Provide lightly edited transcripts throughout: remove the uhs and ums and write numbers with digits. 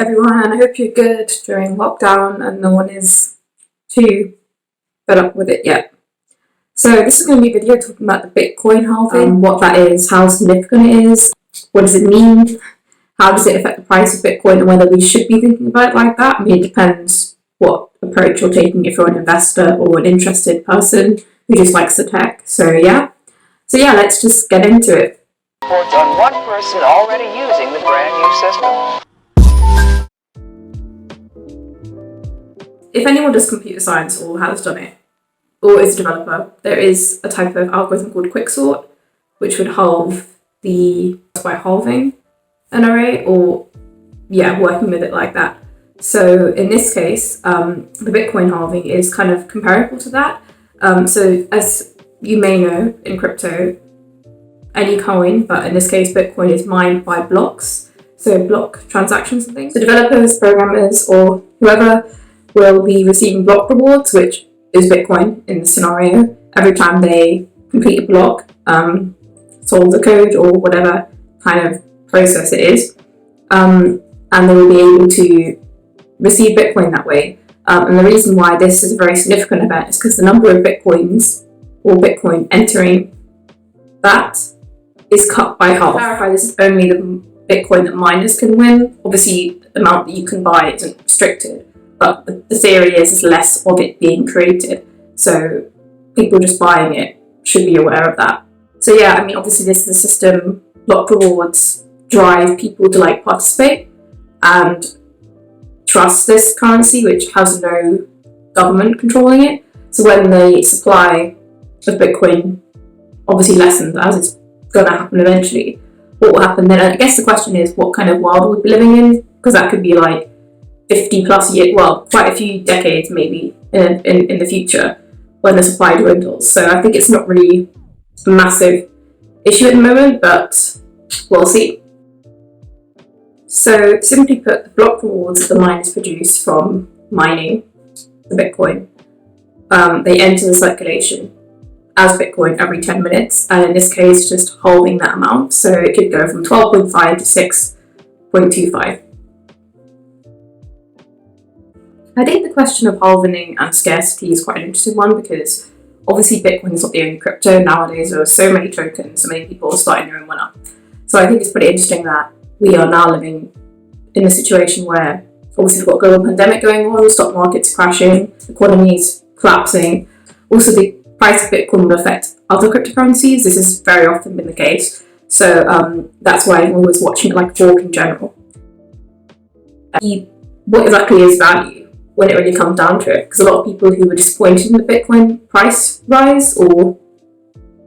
everyone. I hope you're good during lockdown and no one is too fed up with it yet. So this is going to be a video talking about the Bitcoin halving, what that is, how significant it is, what does it mean, how does it affect the price of Bitcoin, and whether we should be thinking about it like that. I mean, it depends what approach you're taking, if you're an investor or an interested person who just likes the tech. So yeah, let's just get into it. Reports on one person already using the brand new system. If anyone does computer science or has done it, or is a developer, there is a type of algorithm called quicksort, which would halve by halving an array, or working with it like that. So in this case, the Bitcoin halving is kind of comparable to that. So as you may know, in crypto, any coin, but in this case, Bitcoin is mined by blocks, so block transactions and things. So developers, programmers, or whoever will be receiving block rewards, which is Bitcoin in this scenario, every time they complete a block, solve the code or whatever kind of process it is, and they will be able to receive Bitcoin that way. And the reason why this is a very significant event is because the number of Bitcoins or Bitcoin entering that is cut by half. To clarify, this is only the Bitcoin that miners can win. Obviously, the amount that you can buy isn't restricted, but the theory is less of it being created. So people just buying it should be aware of that. So yeah, I mean, obviously this is a system. Block rewards drive people to participate and trust this currency, which has no government controlling it. So when the supply of Bitcoin obviously lessens, as it's going to happen eventually, what will happen then? I guess the question is what kind of world we'd be living in, because that could be 50 plus years, well, quite a few decades maybe in the future when the supply dwindles. So I think it's not really a massive issue at the moment, but we'll see. So simply put, the block rewards that the miners produce from mining the Bitcoin, they enter the circulation as Bitcoin every 10 minutes, and in this case just halving that amount, so it could go from 12.5 to 6.25. I think the question of halvening and scarcity is quite an interesting one, because obviously Bitcoin is not the only crypto. Nowadays there are so many tokens, so many people are starting their own one up. So I think it's pretty interesting that we are now living in a situation where obviously we've got a global pandemic going on, the stock market's crashing, the economy is collapsing. Also, the price of Bitcoin will affect other cryptocurrencies. This has very often been the case. So that's why I'm always watching it like a hawk in general. What exactly is value when it really comes down to it? Because a lot of people who were disappointed in the Bitcoin price rise, or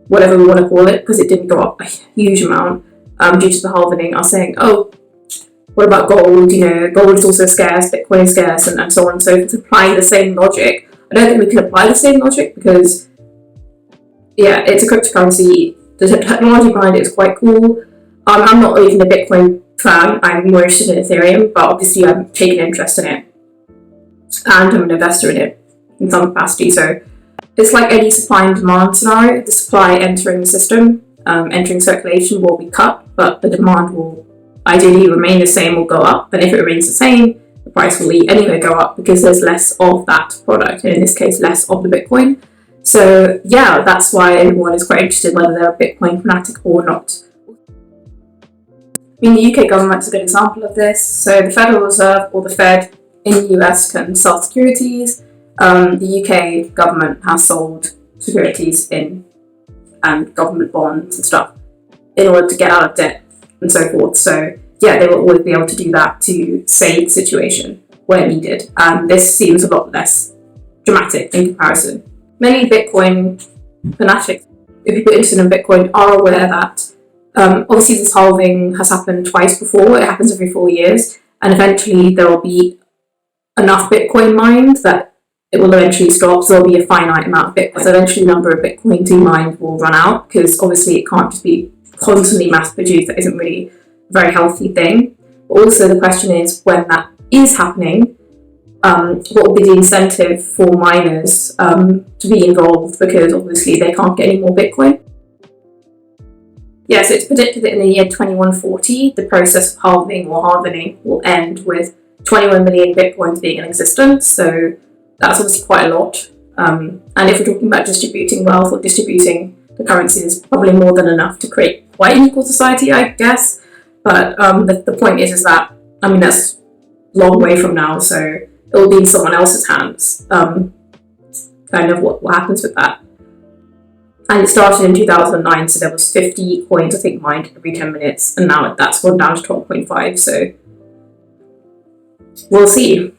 whatever we want to call it, because it didn't go up a huge amount due to the halvening, are saying, oh, what about gold? Gold is also scarce, Bitcoin is scarce, and so on. So if it's applying the same logic, I don't think we can apply the same logic, because it's a cryptocurrency. The technology behind it is quite cool. I'm not even a Bitcoin fan. I'm more interested in Ethereum, but obviously I'm taking interest in it, and I'm an investor in it in some capacity. So it's like any supply and demand scenario. The supply entering the system, entering circulation, will be cut, but the demand will ideally remain the same or go up. And if it remains the same, the price will anyway go up, because there's less of that product, and in this case less of the Bitcoin. So that's why everyone is quite interested whether they're a Bitcoin fanatic or not. I mean, the UK government is a good example of this. So the Federal Reserve, or the Fed in the US, can sell securities. The UK government has sold securities and government bonds and stuff in order to get out of debt and so forth. So they will always be able to do that to save the situation where needed. And this seems a lot less dramatic in comparison. Many Bitcoin fanatics, if people interested in Bitcoin, are aware that obviously this halving has happened twice before. It happens every 4 years, and eventually there will be enough Bitcoin mined that it will eventually stop. So there will be a finite amount of Bitcoin. So eventually the number of Bitcoin to mine will run out, because obviously it can't just be constantly mass produced. That isn't really a very healthy thing. But also the question is, when that is happening, what will be the incentive for miners to be involved, because obviously they can't get any more Bitcoin. So it's predicted that in the year 2140, the process of halving or halvening will end, with 21 million Bitcoins being in existence, so that's obviously quite a lot. And if we're talking about distributing wealth or distributing the currency, there's probably more than enough to create quite an equal society, I guess. But the point is that, I mean, that's a long way from now, so it will be in someone else's hands. Kind of what happens with that. And it started in 2009, so there was 50 coins, I think, mined every 10 minutes, and now that's gone down to 12.5, so we'll see.